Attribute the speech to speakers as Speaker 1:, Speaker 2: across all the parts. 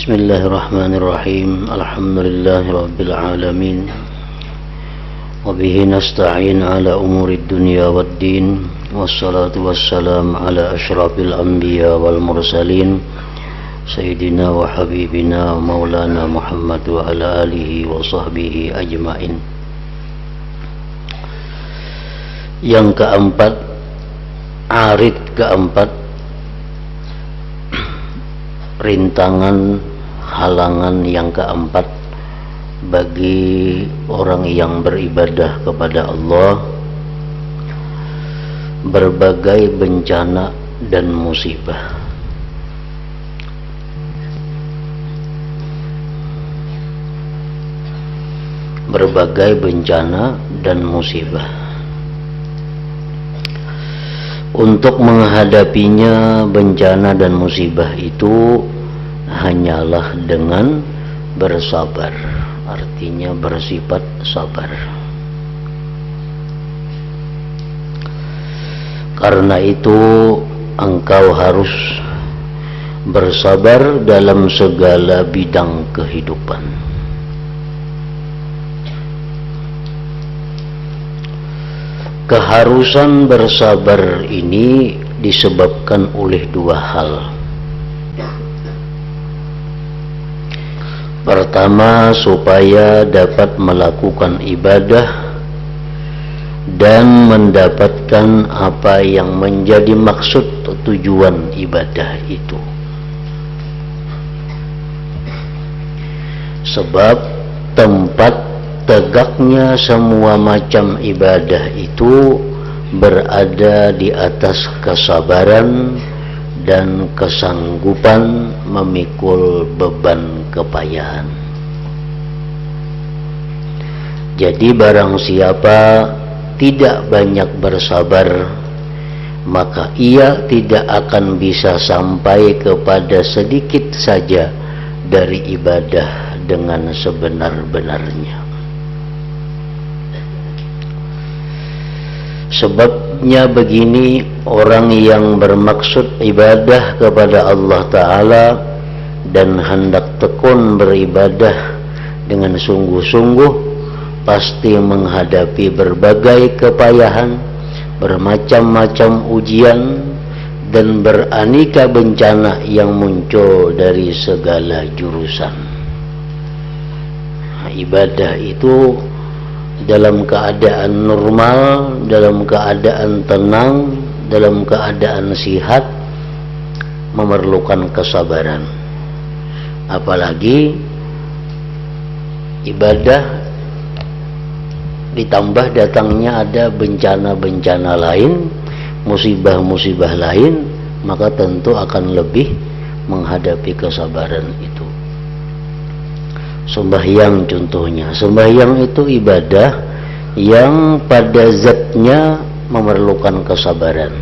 Speaker 1: Bismillahirrahmanirrahim. Alhamdulillahirabbil alamin. Wa bihi nasta'in ala umurid dunya waddin. Wassalatu wassalam ala asyrafil anbiya wal mursalin. Sayyidina wa habibina wa maulana Muhammad wa ala alihi wa sahbihi ajmain. Yang keempat, arid keempat, rintangan, halangan yang keempat bagi orang yang beribadah kepada Allah, berbagai bencana dan musibah. Berbagai bencana dan musibah. Untuk menghadapinya bencana dan musibah itu hanyalah dengan bersabar, artinya bersifat sabar. Karena itu engkau harus bersabar dalam segala bidang kehidupan. Keharusan bersabar ini disebabkan oleh dua hal. Pertama, supaya dapat melakukan ibadah dan mendapatkan apa yang menjadi maksud tujuan ibadah itu. Sebab tempat tegaknya semua macam ibadah itu berada di atas kesabaran dan kesanggupan memikul beban kepayahan. Jadi barang siapa tidak banyak bersabar, maka ia tidak akan bisa sampai kepada sedikit saja dari ibadah dengan sebenar-benarnya. Sebabnya begini, orang yang bermaksud ibadah kepada Allah Ta'ala dan hendak tekun beribadah dengan sungguh-sungguh pasti menghadapi berbagai kepayahan, bermacam-macam ujian dan beraneka bencana yang muncul dari segala jurusan. Nah, ibadah itu dalam keadaan normal, dalam keadaan tenang, dalam keadaan sihat memerlukan kesabaran. Apalagi ibadah ditambah datangnya ada bencana-bencana lain, musibah-musibah lain, maka tentu akan lebih menghadapi kesabaran itu. Sembahyang contohnya, sembahyang itu ibadah yang pada zatnya memerlukan kesabaran.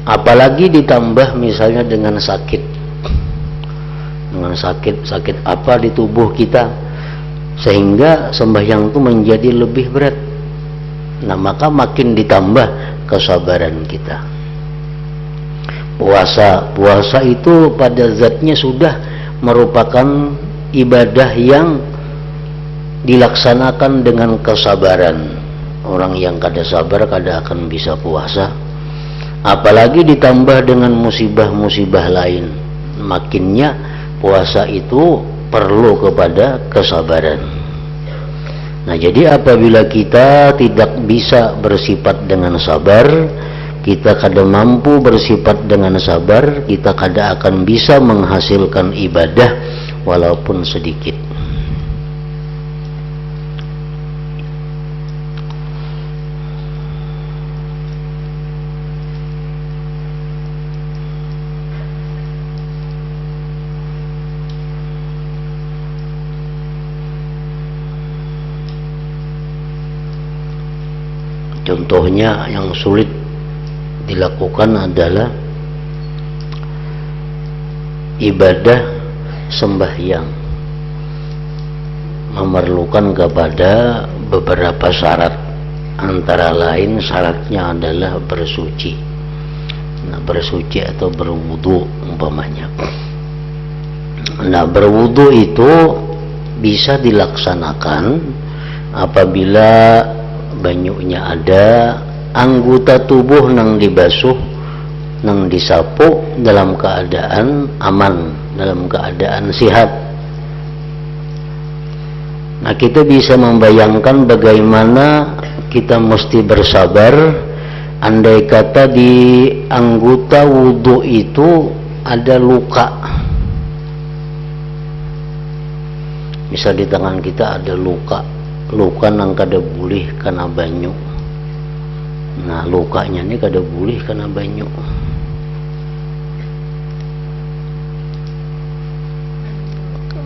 Speaker 1: Apalagi ditambah misalnya dengan sakit, sakit apa di tubuh kita, sehingga sembahyang itu menjadi lebih berat. Nah, maka makin ditambah kesabaran kita. Puasa itu pada zatnya sudah merupakan ibadah yang dilaksanakan dengan kesabaran. Orang yang kada sabar kada akan bisa puasa. Apalagi ditambah dengan musibah-musibah lain, makinnya puasa itu perlu kepada kesabaran. Nah, jadi apabila kita tidak bisa bersifat dengan sabar, kita kada mampu bersifat dengan sabar, kita kada akan bisa menghasilkan ibadah walaupun sedikit. Contohnya yang sulit dilakukan adalah ibadah sembahyang, memerlukan kepada beberapa syarat. Antara lain syaratnya adalah bersuci. Nah, bersuci atau berwudu umpamanya. Nah, berwudu itu bisa dilaksanakan apabila banyunya ada, anggota tubuh nang dibasuh, nang disapu dalam keadaan aman, dalam keadaan sehat. Nah, kita bisa membayangkan bagaimana kita mesti bersabar andai kata di anggota wudu itu ada luka. Misal di tangan kita ada luka nang kada bulih karena banyu. Nah, lukanya ini kada bulih karena banyu.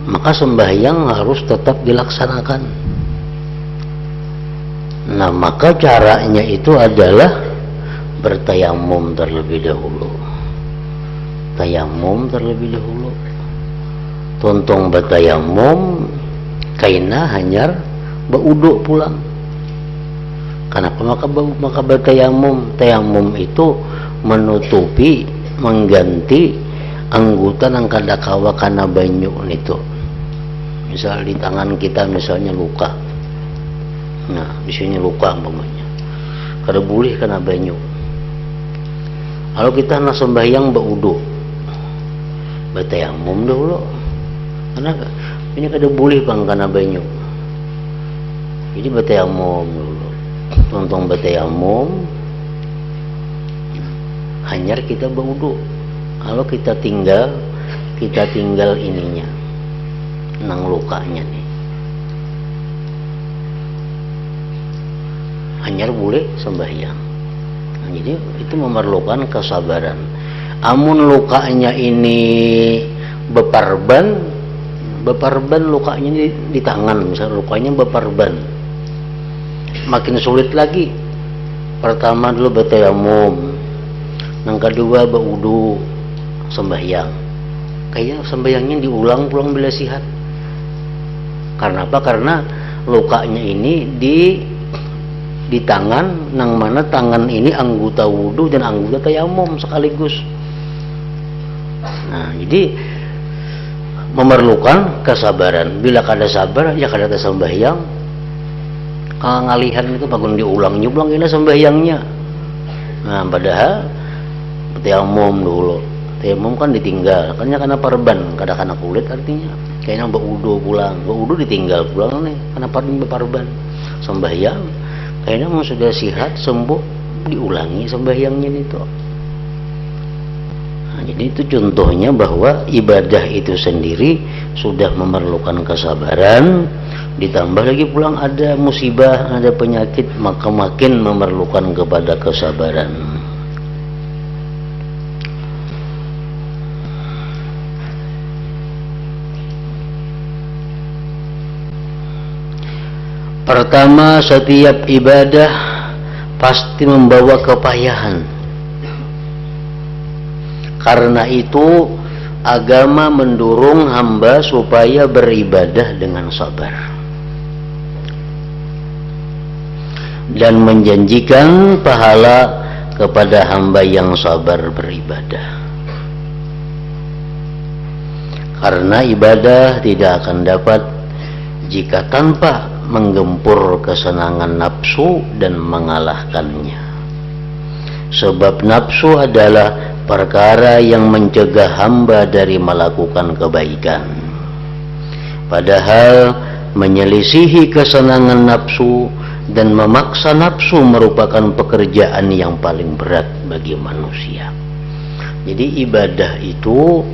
Speaker 1: Maka sembahyang harus tetap dilaksanakan. Nah, maka caranya itu adalah bertayamum terlebih dahulu. Tayamum terlebih dahulu. Tontong bertayamum kaina hanyar beuduk pulang. Kenapa maka bertayamum? Tayamum itu menutupi, mengganti anggota yang kada kawa kana banyu itu. Misal di tangan kita misalnya luka. Nah, di sini luka umpamanya. Kada boleh kana banyu. Kalau kita nak sembahyang beuduk, bertayamum dulu. Karena ini kada boleh bang kana banyu. Jadi bertayamum dulu. Tontong bertayamum, hanyar kita beuduk. Kalau kita tinggal ininya, nang lukanya nih, hanyar boleh sembahyang. Nah, jadi itu memerlukan kesabaran. Amun lukanya ini beparban lukanya di tangan, misalnya lukanya beparban, makin sulit lagi. Pertama dulu bertayamum, yang kedua berudu, sembahyang. Kayaknya sembahyangnya diulang pulang bila sihat. Karena apa? Karena lukanya ini di tangan, nang mana tangan ini anggota wudu dan anggota tayamum sekaligus. Nah, jadi memerlukan kesabaran. Bila kada sabar, ya kada sembahyang. Ngalihan itu bangun diulang ini sembahyangnya. Nah, padahal tayamum dulu. Tayamum kan ditinggal, karena parban, kada kana kulit artinya. Kayaknya berudu pulang, berudu ditinggal pulang nih, karena parban. Sembahyang, kayaknya mau sudah sihat sembuh, diulangi sembahyangnya itu. Nah, jadi itu contohnya bahwa ibadah itu sendiri sudah memerlukan kesabaran, ditambah lagi pulang ada musibah, ada penyakit, maka makin memerlukan kepada kesabaran. Pertama, setiap ibadah pasti membawa kepayahan. Karena itu agama mendorong hamba supaya beribadah dengan sabar dan menjanjikan pahala kepada hamba yang sabar beribadah. Karena ibadah tidak akan dapat jika tanpa menggempur kesenangan nafsu dan mengalahkannya. Sebab nafsu adalah perkara yang mencegah hamba dari melakukan kebaikan. Padahal menyelisihi kesenangan nafsu dan memaksa nafsu merupakan pekerjaan yang paling berat bagi manusia. Jadi ibadah itu,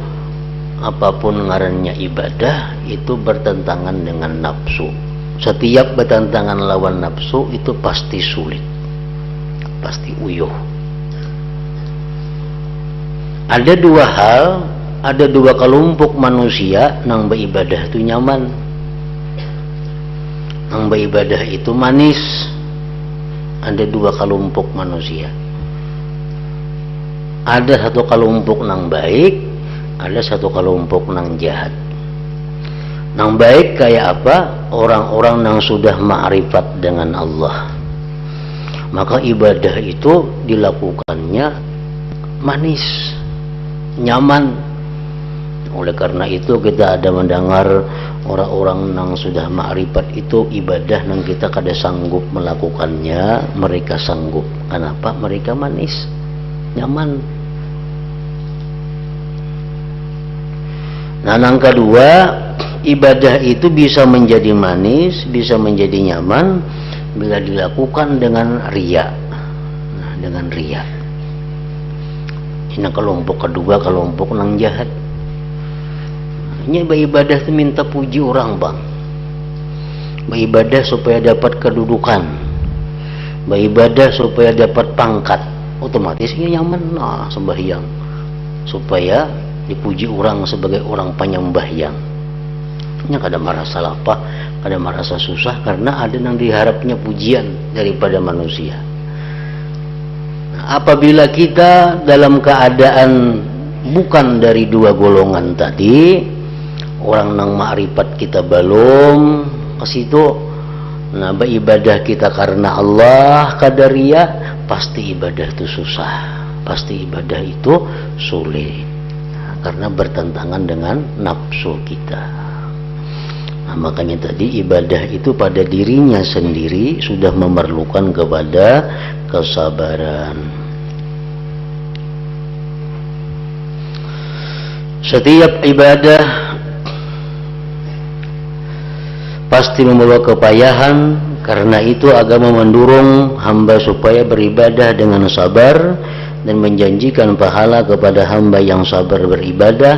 Speaker 1: apapun ngarannya ibadah, itu bertentangan dengan nafsu. Setiap bertentangan lawan nafsu itu pasti sulit, pasti uyuh. Ada dua hal, ada dua kelompok manusia nang beribadah itu nyaman, nang beribadah itu manis. Ada dua kelompok manusia. Ada satu kelompok nang baik, ada satu kelompok nang jahat. Nang baik kayak apa? Orang-orang yang sudah ma'rifat dengan Allah. Maka ibadah itu dilakukannya manis, nyaman. Oleh karena itu kita ada mendengar orang-orang yang sudah ma'rifat itu ibadah yang kita kada sanggup melakukannya, mereka sanggup. Kenapa? Mereka manis, nyaman. Nah, yang kedua, ibadah itu bisa menjadi manis, bisa menjadi nyaman bila dilakukan dengan riya. Nah, dengan riya. Ini kelompok kedua, kelompok nang jahat. Ini beribadah itu minta puji orang, bang. Beribadah supaya dapat kedudukan, beribadah supaya dapat pangkat. Otomatis ini nyaman, nah sembahyang supaya dipuji orang sebagai orang penyembahyang. Ini kada merasa lapah, kada merasa susah, karena ada yang diharapnya pujian daripada manusia. Nah, apabila kita dalam keadaan bukan dari dua golongan tadi, orang nang ma'rifat kita belum ke situ, nah beribadah kita karena Allah qadariyah, pasti ibadah itu susah, pasti ibadah itu sulit, nah, karena bertentangan dengan nafsu kita. Nah, makanya tadi ibadah itu pada dirinya sendiri sudah memerlukan kepada kesabaran. Setiap ibadah pasti membawa kepayahan, karena itu agama mendorong hamba supaya beribadah dengan sabar dan menjanjikan pahala kepada hamba yang sabar beribadah,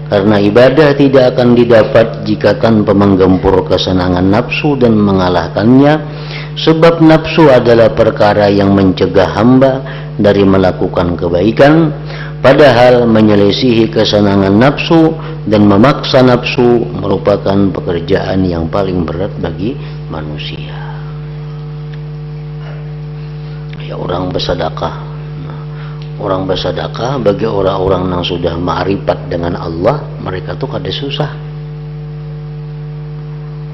Speaker 1: karena ibadah tidak akan didapat jika tanpa menggempur kesenangan nafsu dan mengalahkannya, sebab nafsu adalah perkara yang mencegah hamba dari melakukan kebaikan, padahal menyelisihi kesenangan nafsu dan memaksa nafsu merupakan pekerjaan yang paling berat bagi manusia. Ya, orang bersedekah. Orang bersedekah bagi orang-orang yang sudah ma'rifat dengan Allah, mereka tuh kada susah.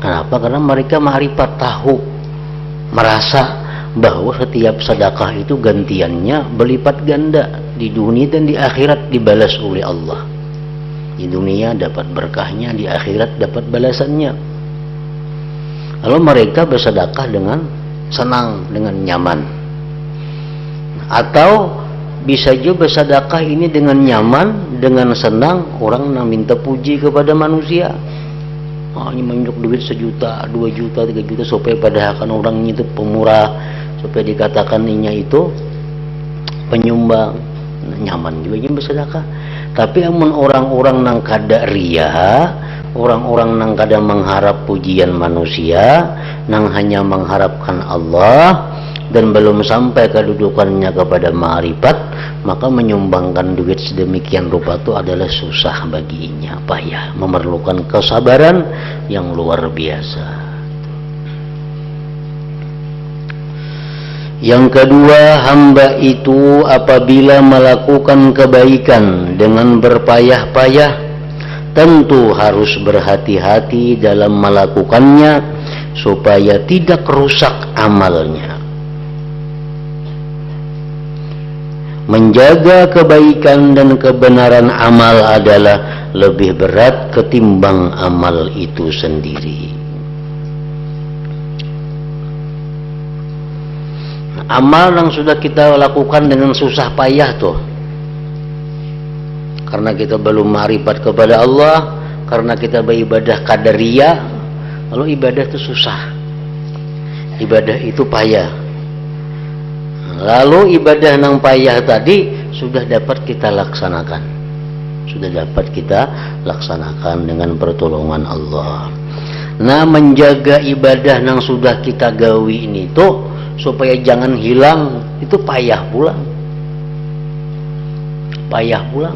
Speaker 1: Kenapa? Karena mereka ma'rifat, tahu, merasa bahwa setiap sedekah itu gantiannya berlipat ganda di dunia dan di akhirat, dibalas oleh Allah. Di dunia dapat berkahnya, di akhirat dapat balasannya. Kalau mereka bersedekah dengan senang, dengan nyaman, atau bisa juga bersedekah ini dengan nyaman, dengan senang, orang yang minta puji kepada manusia. Ini menunjuk duit 1 juta, 2 juta, 3 juta, supaya padahal kan orang itu pemurah, supaya dikatakan ini itu penyumbang. Nyaman juga ini bersedekah. Tapi amun orang-orang nang kada riya, orang-orang nang kada mengharap pujian manusia, nang hanya mengharapkan Allah dan belum sampai kedudukannya kepada ma'rifat, maka menyumbangkan duit sedemikian rupa itu adalah susah baginya, payah, memerlukan kesabaran yang luar biasa. Yang kedua, hamba itu apabila melakukan kebaikan dengan berpayah-payah, tentu harus berhati-hati dalam melakukannya supaya tidak rusak amalnya. Menjaga kebaikan dan kebenaran amal adalah lebih berat ketimbang amal itu sendiri. Amal yang sudah kita lakukan dengan susah payah tuh, karena kita belum ma'rifat kepada Allah, karena kita beribadah qadariyah, lalu ibadah itu susah, ibadah itu payah. Lalu ibadah yang payah tadi sudah dapat kita laksanakan, dengan pertolongan Allah. Nah, menjaga ibadah yang sudah kita gawi ini tuh supaya jangan hilang, itu payah pulang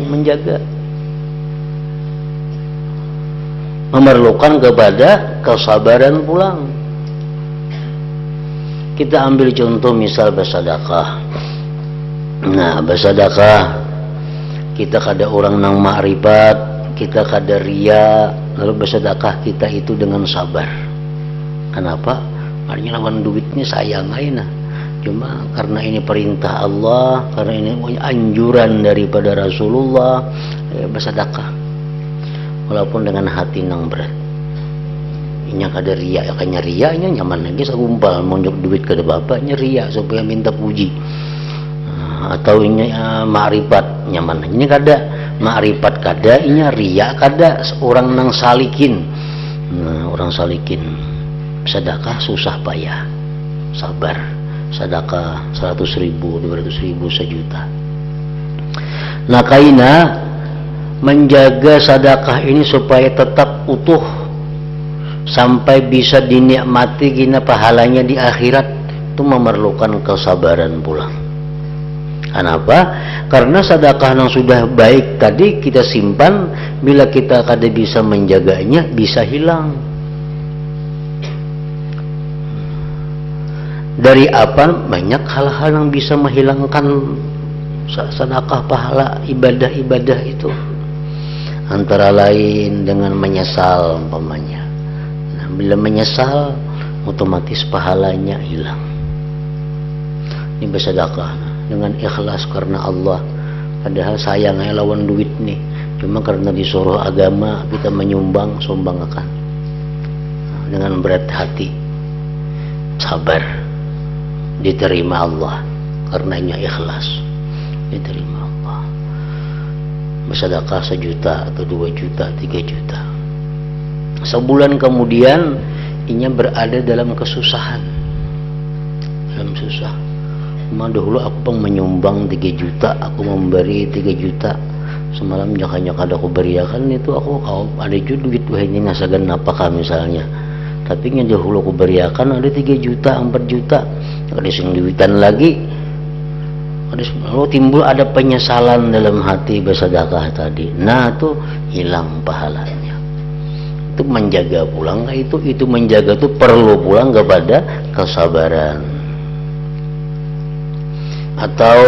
Speaker 1: menjaga, memerlukan kepada kesabaran pulang. Kita ambil contoh misal bersedekah. Nah, bersedekah kita kada orang nang ma'rifat, kita kada riya, lalu bersedekah kita itu dengan sabar. Kenapa? Artinya lawan duitnya sayang aja nah. Cuma karena ini perintah Allah, karena ini anjuran daripada Rasulullah, bersedekah walaupun dengan hati nang berat. Inya kada ria, kanya ria nya nyaman lagi sagumpal monjok duit kada bapaknya ria supaya minta puji. Atau inya ma'rifat nyaman ini kada ma'rifat kada, inya ria kada, orang nang salikin. Orang salikin sedekah susah payah, sabar. Sedekah 100.000, 200.000, 1 juta. Nah, kaina menjaga sedekah ini supaya tetap utuh sampai bisa dinikmati gina pahalanya di akhirat, itu memerlukan kesabaran pula. Kenapa? Karena sedekah yang sudah baik tadi kita simpan, bila kita kada bisa menjaganya bisa hilang. Dari apa? Banyak hal-hal yang bisa menghilangkan sedekah pahala ibadah-ibadah itu. Antara lain dengan menyesal umpamanya. Nah, bila menyesal otomatis pahalanya hilang. Ini bersedekah dengan ikhlas karena Allah. Padahal sayangnya lawan duit nih. Cuma karena disuruh agama kita menyumbang, sumbangkan. Dengan berat hati. Sabar. Diterima Allah karenanya ikhlas, diterima Allah. Bersedekah 1 juta atau 2 juta, 3 juta. Sebulan kemudian inya berada dalam kesusahan, dalam susah. Dahulu aku menyumbang 3 juta, aku memberi 3 juta. Semalam nyaka-nyaka aku beriakan itu aku ada juga duit wah ini nasagan apakah misalnya. Tapi yang dahulu aku beriakan ada 3 juta, 4 juta. Ada sing duitan lagi. Lalu timbul ada penyesalan dalam hati bersedekah tadi. Nah, itu hilang pahalanya. Itu menjaga pulang itu menjaga itu perlu pulang kepada kesabaran. Atau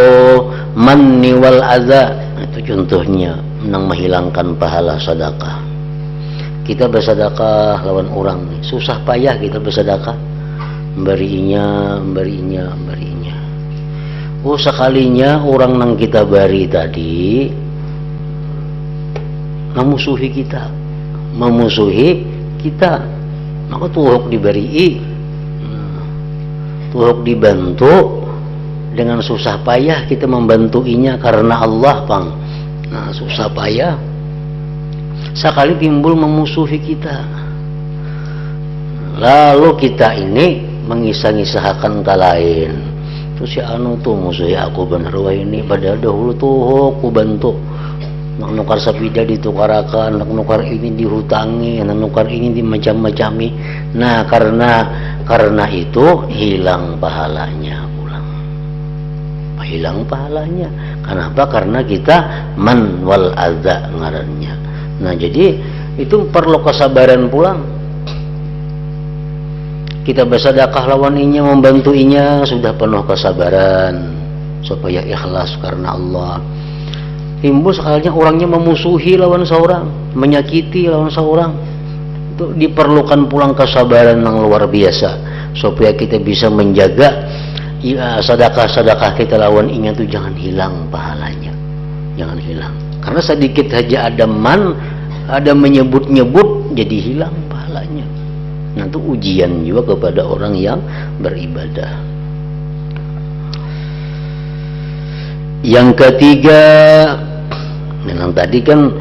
Speaker 1: manni wal adza, itu contohnya menang menghilangkan pahala sedekah. Kita bersedekah lawan orang nih, susah payah kita bersedekah, memberinya. Oh, sekalinya orang nang kita beri tadi memusuhi kita, maka tuhuk diberi, tuhuk dibantu dengan susah payah kita membantuinya karena Allah, Bang. Nah, susah payah sekali timbul memusuhi kita, lalu kita ini mengisah-ngisahkan ke lain, terus si anu tuh musuhi aku bener wah ini, padahal dahulu tuh aku bantu nak nukar sepeda ditukarakan, nak nukar ini dihutangi, nak nukar ini dimacam-macami. Nah, karena itu hilang pahalanya pulang, hilang pahalanya. Kenapa? Karena kita man wal adza ngarannya. Nah, jadi itu perlu kesabaran pulang. Kita bersedekah lawan inya, membantu inya, sudah penuh kesabaran supaya ikhlas karena Allah. Timbul sekalinya orangnya memusuhi lawan seorang, menyakiti lawan seorang, itu diperlukan pulang kesabaran yang luar biasa supaya kita bisa menjaga sedekah-sedekah kita lawan inya itu jangan hilang pahalanya, jangan hilang. Karena sedikit saja ada menyebut-nyebut jadi hilang pahalanya. Nah, itu ujian juga kepada orang yang beribadah. Yang ketiga, memang tadi kan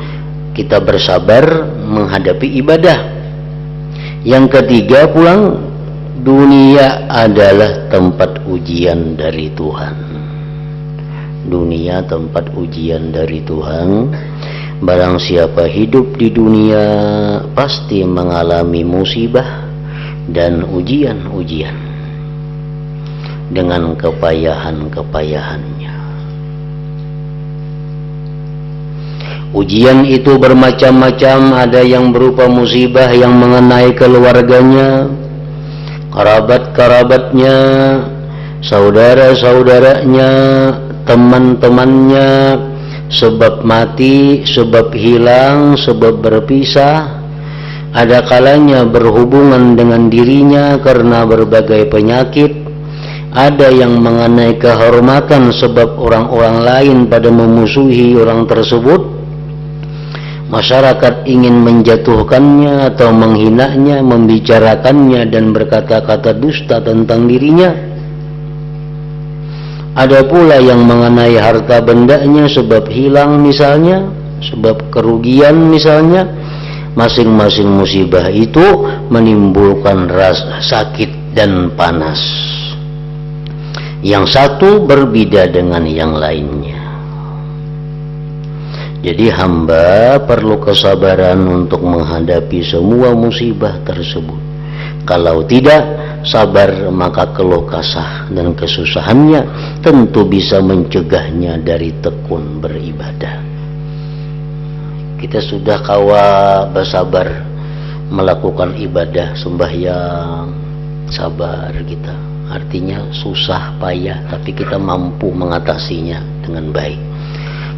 Speaker 1: kita bersabar menghadapi ibadah. Yang ketiga pulang, dunia adalah tempat ujian dari Tuhan. Dunia tempat ujian dari Tuhan. Barang siapa hidup di dunia pasti mengalami musibah dan ujian-ujian dengan kepayahan-kepayahannya. Ujian itu bermacam-macam, ada yang berupa musibah yang mengenai keluarganya, kerabat-kerabatnya, saudara-saudaranya, teman-temannya, sebab mati, sebab hilang, sebab berpisah. Ada kalanya berhubungan dengan dirinya karena berbagai penyakit. ada yang mengenai kehormatan sebab orang-orang lain pada memusuhi orang tersebut, masyarakat ingin menjatuhkannya atau menghinanya, membicarakannya dan berkata-kata dusta tentang dirinya. Ada pula yang mengenai harta bendanya sebab hilang misalnya, sebab kerugian misalnya. Masing-masing musibah itu menimbulkan rasa sakit dan panas. Yang satu berbeda dengan yang lainnya. Jadi hamba perlu kesabaran untuk menghadapi semua musibah tersebut. Kalau tidak sabar, maka keluh kesah dan kesusahannya tentu bisa mencegahnya dari tekun beribadah. Kita sudah kawa bersabar melakukan ibadah sembahyang, sabar kita. Artinya susah payah, tapi kita mampu mengatasinya dengan baik.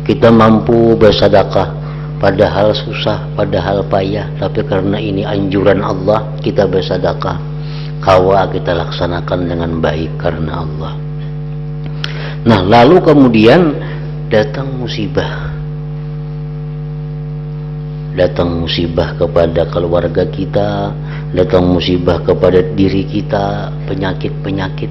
Speaker 1: Kita mampu bersedekah, padahal susah, padahal payah, tapi karena ini anjuran Allah, kita bersedekah. Kawa kita laksanakan dengan baik karena Allah. Nah, lalu kemudian datang musibah. Datang musibah kepada keluarga kita, datang musibah kepada diri kita, penyakit-penyakit.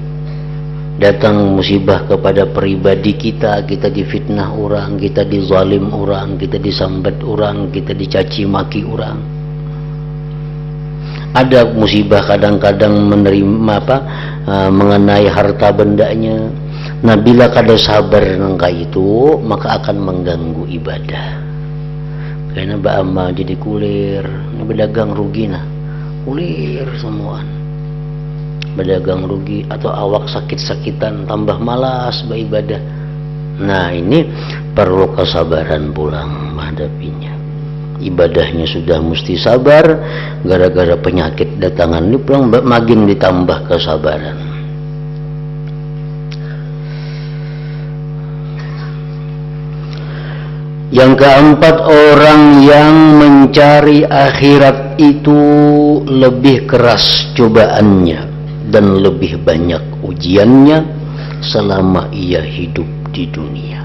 Speaker 1: Datang musibah kepada pribadi kita, kita difitnah orang, kita dizalim orang, kita disambat orang, kita dicaci maki orang. Ada musibah kadang-kadang menerima mengenai harta bendanya. Nah, bila kada sabar nangka itu, maka akan mengganggu ibadah. Karena ba'ama jadi kulir, berdagang rugi nah, kulir semuaan. Berdagang rugi atau awak sakit-sakitan, tambah malas beribadah. Nah, ini perlu kesabaran pulang menghadapinya. Ibadahnya sudah mesti sabar, gara-gara penyakit datangan ini pulang makin ditambah kesabaran. Yang keempat, orang yang mencari akhirat itu lebih keras cobaannya dan lebih banyak ujiannya selama ia hidup di dunia.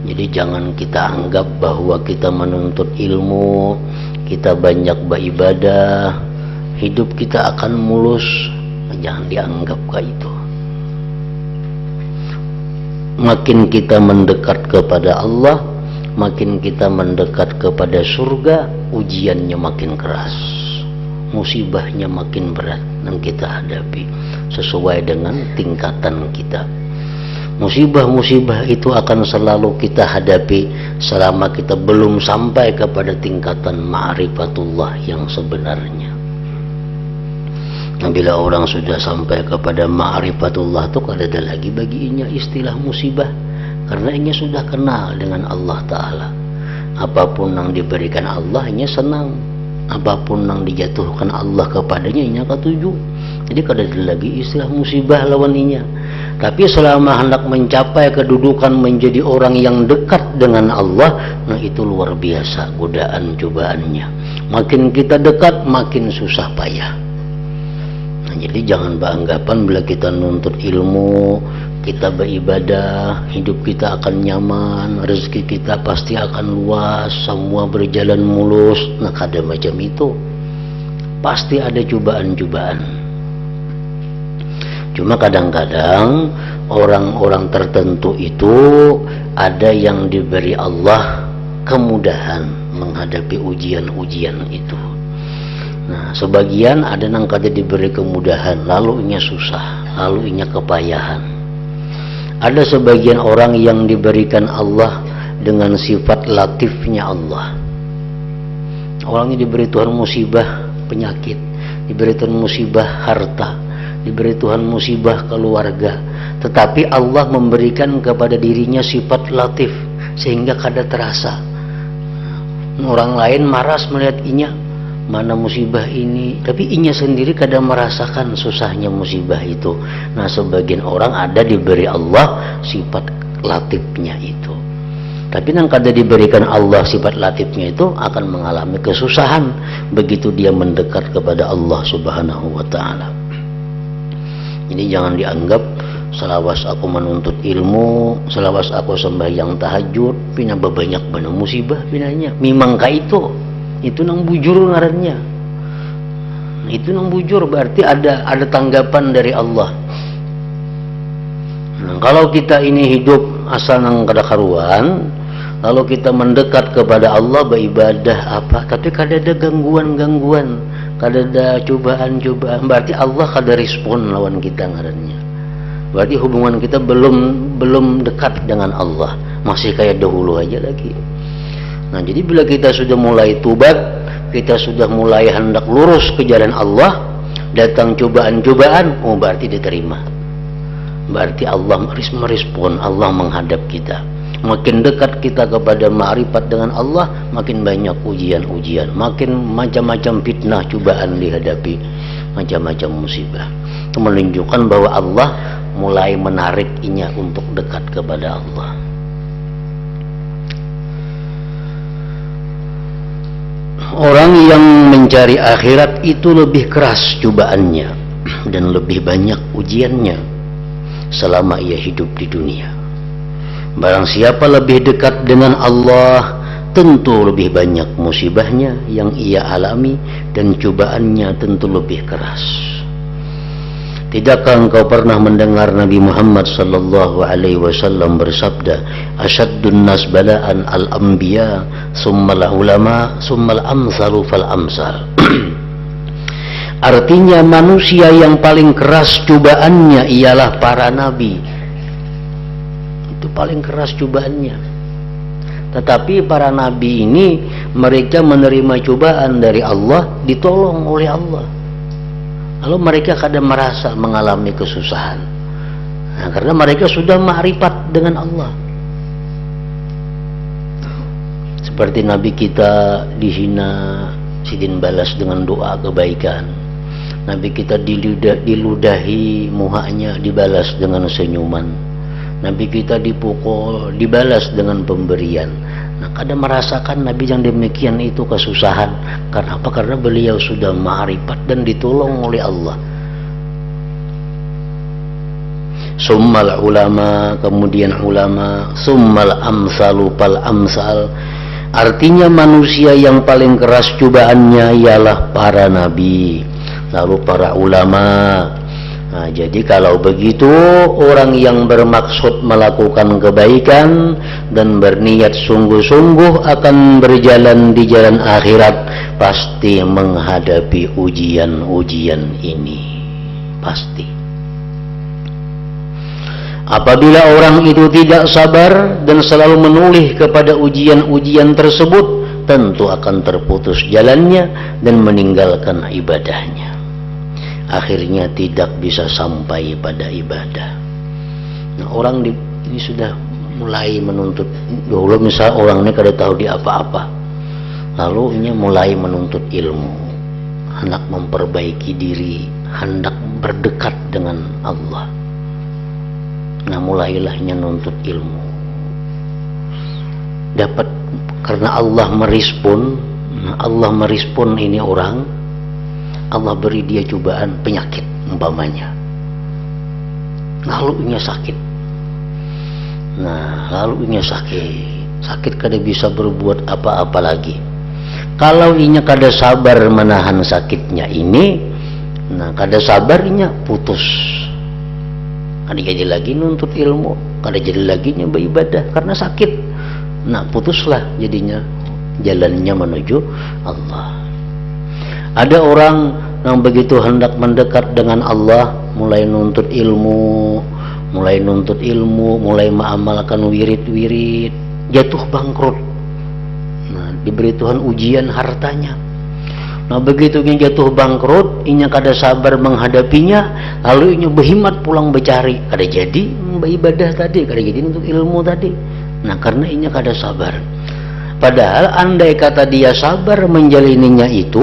Speaker 1: Jadi jangan kita anggap bahwa kita menuntut ilmu, kita banyak beribadah, hidup kita akan mulus. Jangan dianggap kayak itu. Makin kita mendekat kepada Allah, makin kita mendekat kepada surga, ujiannya makin keras, musibahnya makin berat dan kita hadapi sesuai dengan tingkatan kita. Musibah-musibah itu akan selalu kita hadapi selama kita belum sampai kepada tingkatan ma'rifatullah yang sebenarnya. Nah, bila orang sudah sampai kepada ma'rifatullah itu kada ada lagi baginya istilah musibah, karena ia sudah kenal dengan Allah Ta'ala. Apapun yang diberikan Allah ia senang, apapun yang dijatuhkan Allah kepadanya ia ketuju. Jadi kada ada lagi istilah musibah lawan inya. Tapi selama hendak mencapai kedudukan menjadi orang yang dekat dengan Allah, nah itu luar biasa godaan cobaannya. Makin kita dekat makin susah payah. Nah, jadi jangan beranggapan bila kita nuntut ilmu, kita beribadah, hidup kita akan nyaman, rezeki kita pasti akan luas, semua berjalan mulus. Nah, kada macam itu. Pasti ada cobaan-cobaan. Cuma kadang-kadang orang-orang tertentu itu ada yang diberi Allah kemudahan menghadapi ujian-ujian itu. Nah, sebagian ada yang kada diberi kemudahan, lalu inya susah, lalu inya kepayahan. Ada sebagian orang yang diberikan Allah dengan sifat latifnya Allah. Orangnya diberi Tuhan musibah penyakit, diberi Tuhan musibah harta, diberi Tuhan musibah keluarga, tetapi Allah memberikan kepada dirinya sifat latif sehingga kada terasa. Orang lain maras melihat inya, mana musibah ini, tapi inya sendiri kada merasakan susahnya musibah itu. Nah, sebagian orang ada diberi Allah sifat latifnya itu, tapi yang kada diberikan Allah sifat latifnya itu akan mengalami kesusahan begitu dia mendekat kepada Allah Subhanahu wa ta'ala. Jadi jangan dianggap selawas aku menuntut ilmu, selawas aku sembahyang tahajud, pina banyak bana musibah pinanya. Memang ka itu nang bujur ngarannya. Itu nang bujur berarti ada tanggapan dari Allah. Nah, kalau kita ini hidup asal nang kada karuan, lalu kita mendekat kepada Allah beribadah apa, tapi kada ada gangguan-gangguan, kada ada cobaan-cobaan, berarti Allah kada respon lawan kita ngarannya. Berarti hubungan kita belum dekat dengan Allah, masih kayak dahulu aja lagi. Nah, jadi bila kita sudah mulai tubat, kita sudah mulai hendak lurus ke jalan Allah, datang cobaan-cobaan, oh berarti diterima. Berarti Allah merespon, Allah menghadap kita. Makin dekat kita kepada ma'rifat dengan Allah, makin banyak ujian-ujian, makin macam-macam fitnah cobaan dihadapi, macam-macam musibah. Itu menunjukkan bahwa Allah mulai menariknya untuk dekat kepada Allah. Orang yang mencari akhirat itu lebih keras cobaannya dan lebih banyak ujiannya selama ia hidup di dunia. Barang siapa lebih dekat dengan Allah, tentu lebih banyak musibahnya yang ia alami dan cobaannya tentu lebih keras. Tidakkah engkau pernah mendengar Nabi Muhammad sallallahu alaihi wasallam bersabda, "Asyaddun nas bala'an al-anbiya, summal ulama, summal amsalu fal amsal." Artinya manusia yang paling keras cobaannya ialah para nabi. Itu paling keras cobaannya. Tetapi para nabi ini mereka menerima cobaan dari Allah, ditolong oleh Allah. Lalu mereka kadang merasa mengalami kesusahan. Nah, karena mereka sudah ma'rifat dengan Allah. Seperti nabi kita dihina, sidin balas dengan doa kebaikan. Nabi kita diludahi muhanya, dibalas dengan senyuman. Nabi kita dipukul, dibalas dengan pemberian. Nah, kadang merasakan Nabi yang demikian itu kesusahan. Karena apa? Karena beliau sudah ma'rifat dan ditolong oleh Allah. Summal ulama, kemudian ulama, summal amsalu pal amsal. Artinya manusia yang paling keras cobaannya ialah para nabi, lalu para ulama. Nah, jadi kalau begitu orang yang bermaksud melakukan kebaikan dan berniat sungguh-sungguh akan berjalan di jalan akhirat pasti menghadapi ujian-ujian ini, pasti. Apabila orang itu tidak sabar dan selalu menoleh kepada ujian-ujian tersebut, tentu akan terputus jalannya dan meninggalkan ibadahnya. Akhirnya tidak bisa sampai pada ibadah. Nah, orang ini sudah mulai menuntut. Dulu misal orang ini kada tahu dia apa-apa, lalu ini mulai menuntut ilmu, hendak memperbaiki diri, hendak berdekat dengan Allah. Nah, mulailah menuntut ilmu. Dapat karena Allah merespon. Allah merespon ini orang. Allah beri dia cobaan penyakit umpamanya, lalu ia sakit. Nah, lalu ia sakit kada bisa berbuat apa-apa lagi. Kalau inya kada sabar menahan sakitnya ini, nah kada sabar inya putus. Kada jadi lagi nuntut ilmu, kada jadi lagi nya beribadah karena sakit. Nah, putuslah jadinya jalannya menuju Allah. Ada orang yang begitu hendak mendekat dengan Allah, mulai nuntut ilmu, mulai mengamalkan wirid-wirid, jatuh bangkrut. Nah, diberi Tuhan ujian hartanya. Nah, begitu dia jatuh bangkrut, inya kada sabar menghadapinya, lalu inya berhimat pulang bercari, kada jadi beribadah tadi, kada jadi untuk ilmu tadi. Nah, karena inya kada sabar. Padahal andai kata dia sabar menjalininya itu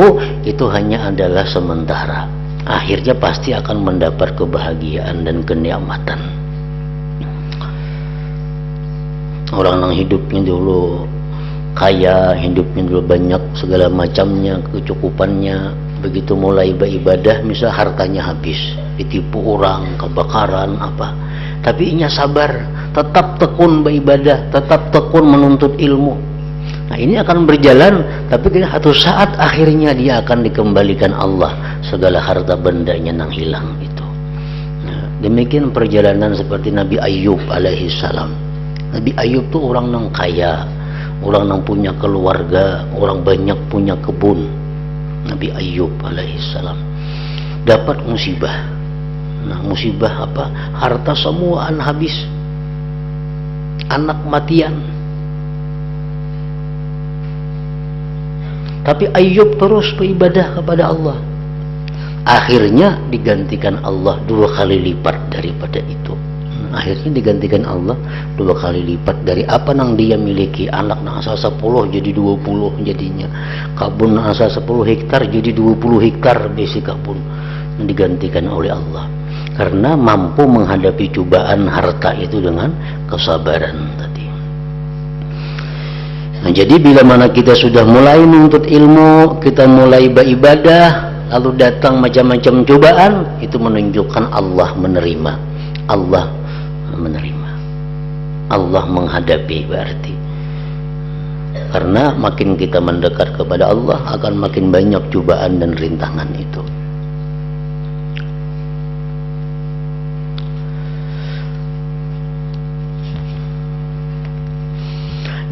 Speaker 1: hanya adalah sementara. Akhirnya pasti akan mendapat kebahagiaan dan kenikmatan. Orang yang hidupnya dulu kaya, hidupnya dulu banyak segala macamnya, kecukupannya, begitu mulai beribadah misal hartanya habis, ditipu orang, kebakaran apa, tapi inya sabar, tetap tekun beribadah, tetap tekun menuntut ilmu. Nah ini akan berjalan, tapi satu saat akhirnya dia akan dikembalikan Allah segala harta bendanya nang hilang itu. Nah, demikian perjalanan seperti Nabi Ayub alaihi salam. Nabi Ayub tuh orang nang kaya, orang nang punya keluarga, orang banyak punya kebun. Nabi Ayub alaihi salam dapat musibah. Nah musibah apa? Harta semuaan habis, anak matian. Tapi Ayub terus beribadah kepada Allah. Akhirnya digantikan Allah 2 kali lipat daripada itu. Akhirnya digantikan Allah 2 kali lipat dari apa yang dia miliki. Anak nang asal 10 jadi 20 jadinya. Kebun nang asal 10 hektar jadi 20 hektar besi kebun. Digantikan oleh Allah. Karena mampu menghadapi cobaan harta itu dengan kesabaran tadi. Nah, jadi bila mana kita sudah mulai menuntut ilmu, kita mulai beribadah, lalu datang macam-macam cobaan, itu menunjukkan Allah menerima. Allah menerima. Allah menghadapi berarti. Karena makin kita mendekat kepada Allah, akan makin banyak cobaan dan rintangan itu.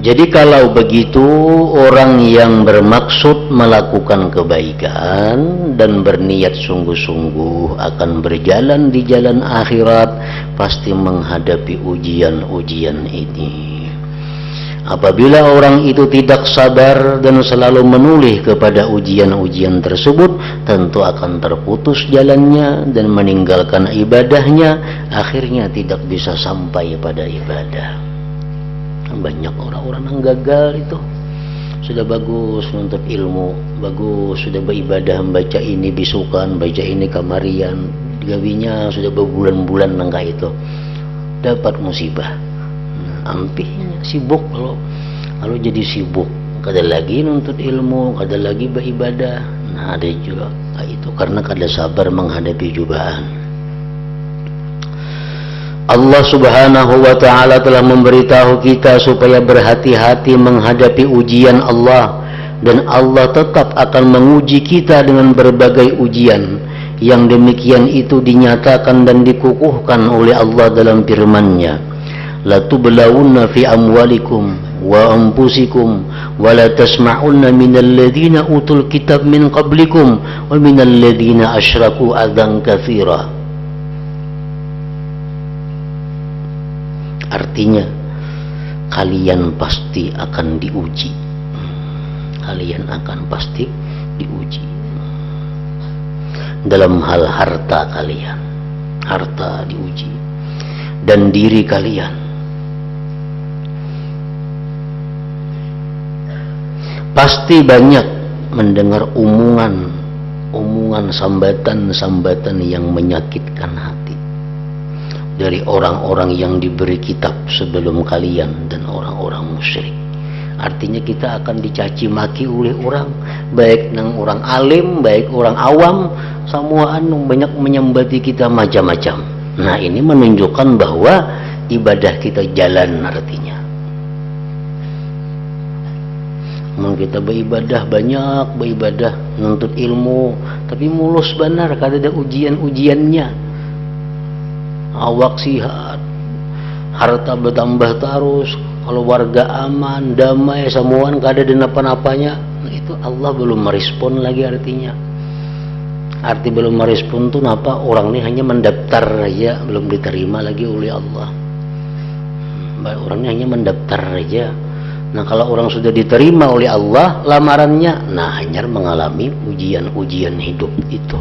Speaker 1: Jadi kalau begitu, orang yang bermaksud melakukan kebaikan dan berniat sungguh-sungguh akan berjalan di jalan akhirat, pasti menghadapi ujian-ujian ini. Apabila orang itu tidak sabar dan selalu menoleh kepada ujian-ujian tersebut, tentu akan terputus jalannya dan meninggalkan ibadahnya, akhirnya tidak bisa sampai pada ibadah. Banyak orang-orang yang gagal itu sudah bagus menuntut ilmu, bagus sudah beribadah, membaca ini bisukan, baca ini kamarian, gawinya sudah berbulan-bulan nangka itu dapat musibah. Ampihnya sibuk, kalau jadi sibuk, kada lagi nuntut ilmu, kada lagi beribadah. Nah ada juga itu karena kada sabar menghadapi cobaan. Allah subhanahu wa ta'ala telah memberitahu kita supaya berhati-hati menghadapi ujian Allah, dan Allah tetap akan menguji kita dengan berbagai ujian. Yang demikian itu dinyatakan dan dikukuhkan oleh Allah dalam firman-Nya, la tublawunna fi amwalikum wa anfusikum wa la tasma'unna minal ladzina utul kitab min qablikum wa minal ladzina asyraku adzan katsira. Artinya kalian pasti akan diuji. Kalian akan pasti diuji dalam hal harta kalian. Harta diuji, dan diri kalian. Pasti banyak mendengar omongan sambatan yang menyakitkan hati dari orang-orang yang diberi kitab sebelum kalian dan orang-orang musyrik. Artinya kita akan dicaci maki oleh orang, baik nang orang alim, baik orang awam, semua banyak menyembati kita macam-macam. Nah ini menunjukkan bahwa ibadah kita jalan artinya. Kita beribadah banyak, beribadah nuntut ilmu, tapi mulus benar, kada ada ujian-ujiannya. Awak sihat, harta bertambah terus, keluarga aman, damai, semuaan kada ada apa-apanya. Itu Allah belum merespon lagi artinya. Arti belum merespon tuh apa? Orang ini hanya mendaftar aja, belum diterima lagi oleh Allah. Orang ini hanya mendaftar aja. Nah kalau orang sudah diterima oleh Allah lamarannya, nah hanya mengalami ujian-ujian hidup itu.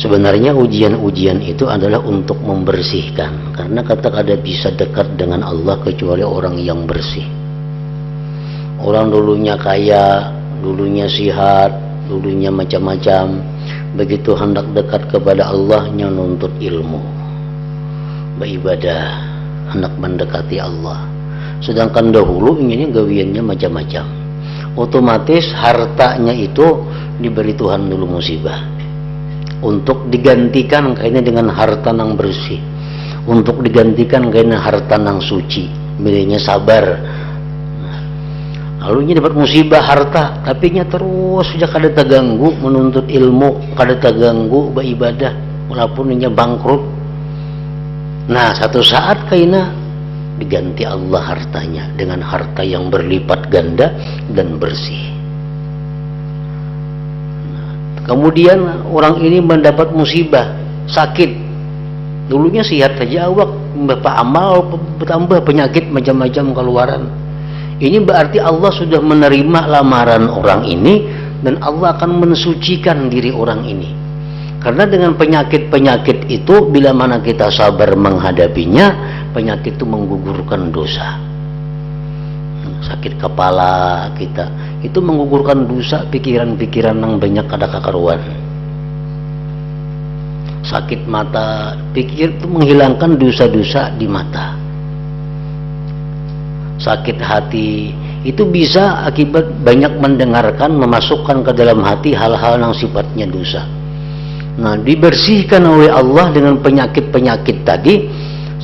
Speaker 1: Sebenarnya ujian-ujian itu adalah untuk membersihkan, karena kata kada bisa dekat dengan Allah kecuali orang yang bersih. Orang dulunya kaya, dulunya sihat, dulunya macam-macam, begitu hendak dekat kepada Allahnya nuntut ilmu, beribadah, hendak mendekati Allah. Sedangkan dahulu ini gawiannya macam-macam. otomatis hartanya itu diberi Tuhan dulu musibah untuk digantikan kayaknya dengan harta yang bersih, untuk digantikan kayaknya harta yang suci, milihnya sabar. Lalu ini dapat musibah harta, tapi nya terus saja kada terganggu menuntut ilmu, kada terganggu beribadah, walaupun nya bangkrut. Nah, satu saat kayaknya diganti Allah hartanya dengan harta yang berlipat ganda dan bersih. Kemudian orang ini mendapat musibah, sakit. Dulunya sehat saja awak, bapak amal bertambah penyakit macam-macam keluaran. Ini berarti Allah sudah menerima lamaran orang ini dan Allah akan mensucikan diri orang ini. Karena dengan penyakit-penyakit itu bila mana kita sabar menghadapinya, penyakit itu menggugurkan dosa. Sakit kepala kita itu menggugurkan dosa, pikiran-pikiran yang banyak kada kakaruan. Sakit mata, pikir itu menghilangkan dosa-dosa di mata. Sakit hati itu bisa akibat banyak mendengarkan, memasukkan ke dalam hati hal-hal yang sifatnya dosa. Nah, dibersihkan oleh Allah dengan penyakit-penyakit tadi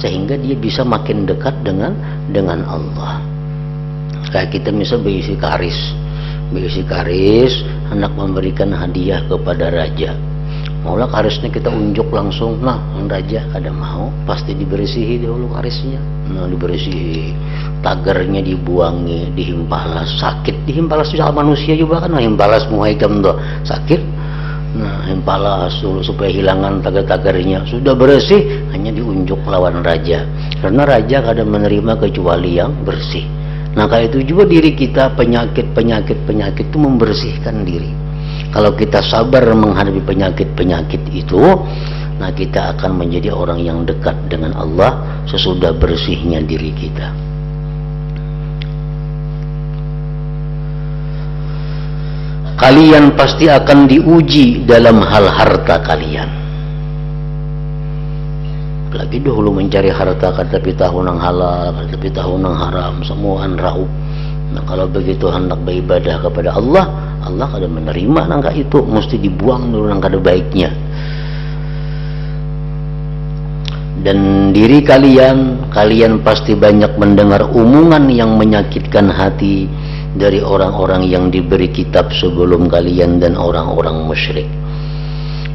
Speaker 1: sehingga dia bisa makin dekat dengan Allah. Kayak kita misal berisi karis hendak memberikan hadiah kepada raja, maulah karisnya kita unjuk langsung, nah raja kada mau, pasti dibersihi dahulu karisnya. Nah, dibersihi, tagarnya dibuangi, dihimpalas, sakit dihimpalas juga manusia juga kan, himpalas muhaikam tuh sakit. Nah, himpalas dulu supaya hilangan tagar-tagarnya, sudah bersih hanya diunjuk lawan raja, karena raja kada menerima kecuali yang bersih. Nah, kayak itu juga diri kita, penyakit itu membersihkan diri. Kalau kita sabar menghadapi penyakit itu, nah kita akan menjadi orang yang dekat dengan Allah sesudah bersihnya diri kita. Kalian pasti akan diuji dalam hal harta kalian. Lagi dahulu mencari harta tapi tahu nang halal, tapi tahu nang haram, semua raup. Nah, kalau begitu hendak beribadah kepada Allah, Allah kada menerima nangka itu, mesti dibuang dulu nang kada baiknya. Dan diri kalian pasti banyak mendengar omongan yang menyakitkan hati dari orang-orang yang diberi kitab sebelum kalian dan orang-orang musyrik.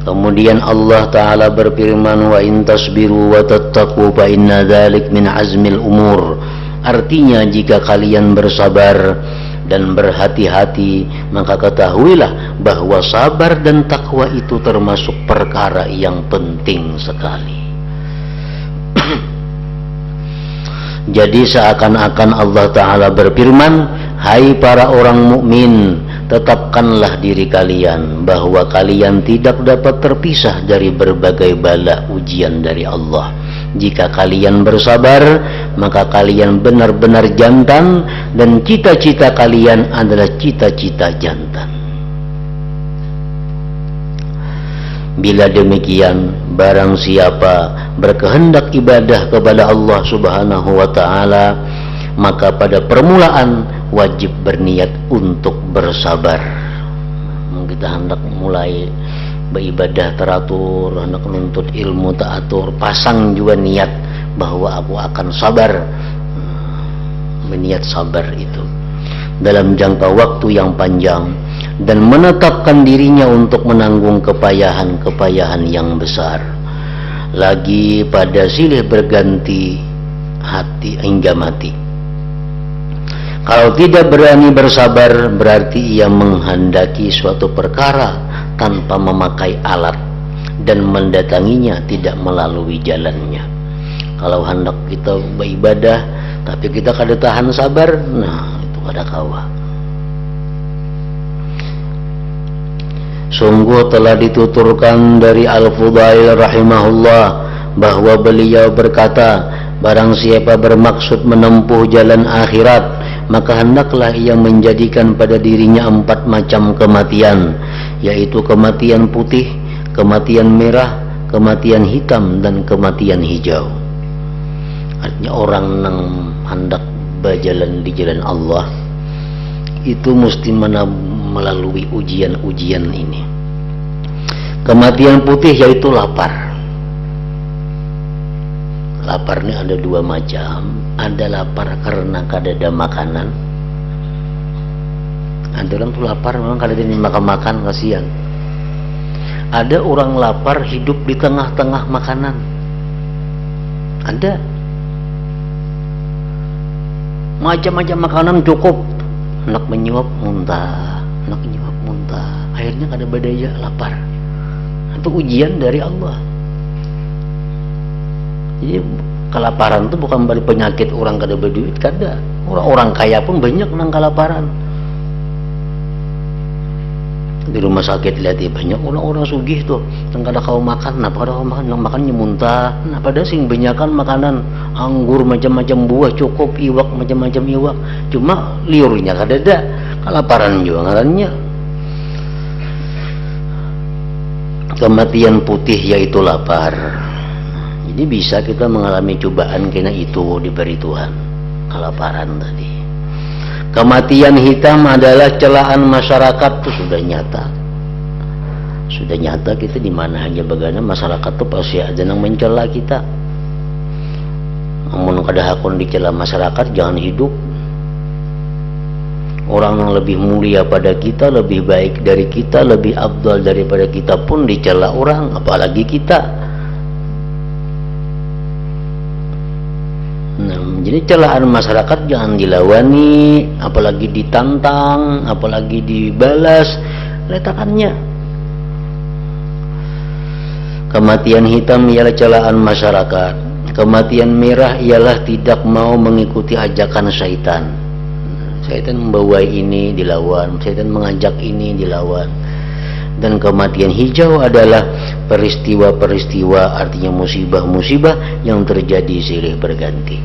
Speaker 1: Kemudian Allah Ta'ala berfirman, wa in tasbiru wa tattaqu fa inna dzalik min azmil umur. Artinya, jika kalian bersabar dan berhati-hati, maka ketahuilah bahwa sabar dan takwa itu termasuk perkara yang penting sekali. Jadi seakan-akan Allah Ta'ala berfirman, hai para orang mukmin, tetapkanlah diri kalian bahwa kalian tidak dapat terpisah dari berbagai bala ujian dari Allah. Jika kalian bersabar, maka kalian benar-benar jantan dan cita-cita kalian adalah cita-cita jantan. Bila demikian, barang siapa berkehendak ibadah kepada Allah Subhanahu wa Ta'ala, maka pada permulaan wajib berniat untuk bersabar. Kita hendak mulai beribadah teratur, hendak menuntut ilmu teratur, pasang juga niat bahwa aku akan sabar. Berniat sabar itu dalam jangka waktu yang panjang dan menetapkan dirinya untuk menanggung kepayahan-kepayahan yang besar. Lagi pada silih berganti hati hingga mati. Kalau tidak berani bersabar, berarti ia menghendaki suatu perkara tanpa memakai alat dan mendatanginya tidak melalui jalannya. Kalau hendak kita beribadah tapi kita kada tahan sabar, nah itu kada kawa. Sungguh telah dituturkan dari Al-Fudail rahimahullah bahwa beliau berkata, barang siapa bermaksud menempuh jalan akhirat, maka hendaklah ia menjadikan pada dirinya 4 macam kematian, yaitu kematian putih, kematian merah, kematian hitam, dan kematian hijau. Artinya orang yang hendak berjalan di jalan Allah, itu mesti melalui ujian-ujian ini. Kematian putih yaitu lapar. Lapar ini ada dua macam. Ada lapar karena kadada makanan. Ada orang tuh lapar memang kadada makan-makan, kasihan. Ada orang lapar hidup di tengah-tengah makanan. Ada. Macam-macam makanan cukup. Anak menyuap muntah, anak menyuap muntah. Akhirnya kada berdaya, lapar. Itu ujian dari Allah. Jadi kelaparan itu bukan dari penyakit orang kada berduit, kada. Orang kaya pun banyak nang kelaparan. Di rumah sakit lihat banyak orang-orang sugih tuh, yang kada kau makan, napa kada kau makan, yang makannya muntah. Nah pada sing banyakan makanan, anggur macam-macam buah cukup, iwak macam-macam iwak. Cuma liurnya kada ada, kelaparan juga ngarannya. Kematian putih yaitu lapar. Jadi bisa kita mengalami cobaan kena itu diberi Tuhan, kelaparan tadi. Kematian hitam adalah celaan masyarakat, itu sudah nyata. Sudah nyata kita di mana aja bagaimana masyarakat itu pasti ada yang mencela kita. Namun kada hakun dicela masyarakat jangan hidup. Orang yang lebih mulia pada kita, lebih baik dari kita, lebih afdal daripada kita pun dicela orang, apalagi kita. Nah, jadi celaan masyarakat jangan dilawani, apalagi ditantang, apalagi dibalas, letakkannya. Kematian hitam ialah celaan masyarakat. Kematian merah ialah tidak mau mengikuti ajakan syaitan. Syaitan membawa ini dilawan, syaitan mengajak ini dilawan. Dan kematian hijau adalah peristiwa-peristiwa, artinya musibah-musibah yang terjadi silih berganti.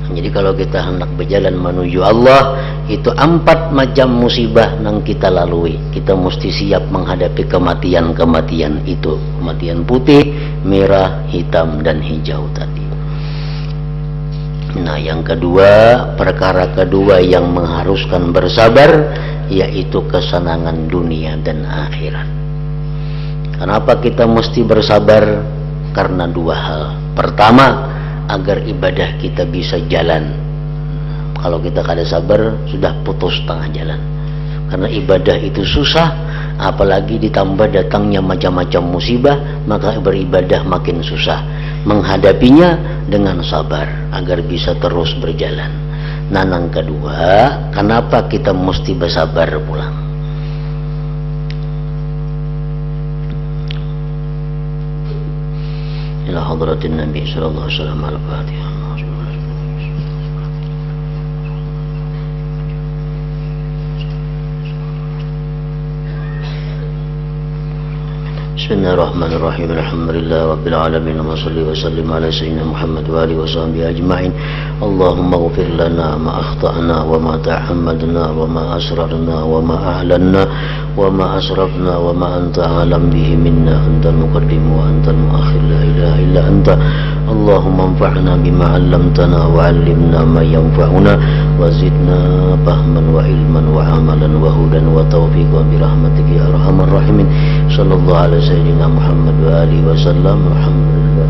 Speaker 1: Jadi kalau kita hendak berjalan menuju Allah, itu 4 macam musibah yang kita lalui. Kita mesti siap menghadapi kematian-kematian itu. Kematian putih, merah, hitam, dan hijau tadi. Nah yang kedua, perkara kedua yang mengharuskan bersabar, yaitu kesenangan dunia dan akhirat. Kenapa kita mesti bersabar? Karena 2 hal. Pertama, agar ibadah kita bisa jalan. Kalau kita kada sabar, sudah putus tengah jalan. Karena ibadah itu susah, apalagi ditambah datangnya macam-macam musibah, maka beribadah makin susah. Menghadapinya dengan sabar agar bisa terus berjalan. Nah yang kedua, kenapa kita mesti bersabar pulang? Ila hadratin Nabi sallallahu alaihi wasallam al-Fatihah. Bismillahirrahmanirrahim. Alhamdulillah rabbil alamin. Wa salli wa sallim ala sayyidina Muhammad wa alihi wa sahbihi ajma'in. Allahumma ighfir lana ma akhta'na wa ma ta'ammadna wa ma asrarna wa ma a'lanna wa ma asrafna wa ma anta alam bihi minna. Antal muqaddim wa antal muakhir, la ilaha illa anta. Allahumma anfa'na bima 'allamtana wa 'allimna ma yanfa'una wa zidna fahman wa ilman wa amalan wa hudan wa tawfiqan bi rahmatika ya arhamar rahimin. Sallallahu alaihi Sayyidina Muhammad wa alihi wa sallam. Alhamdulillah.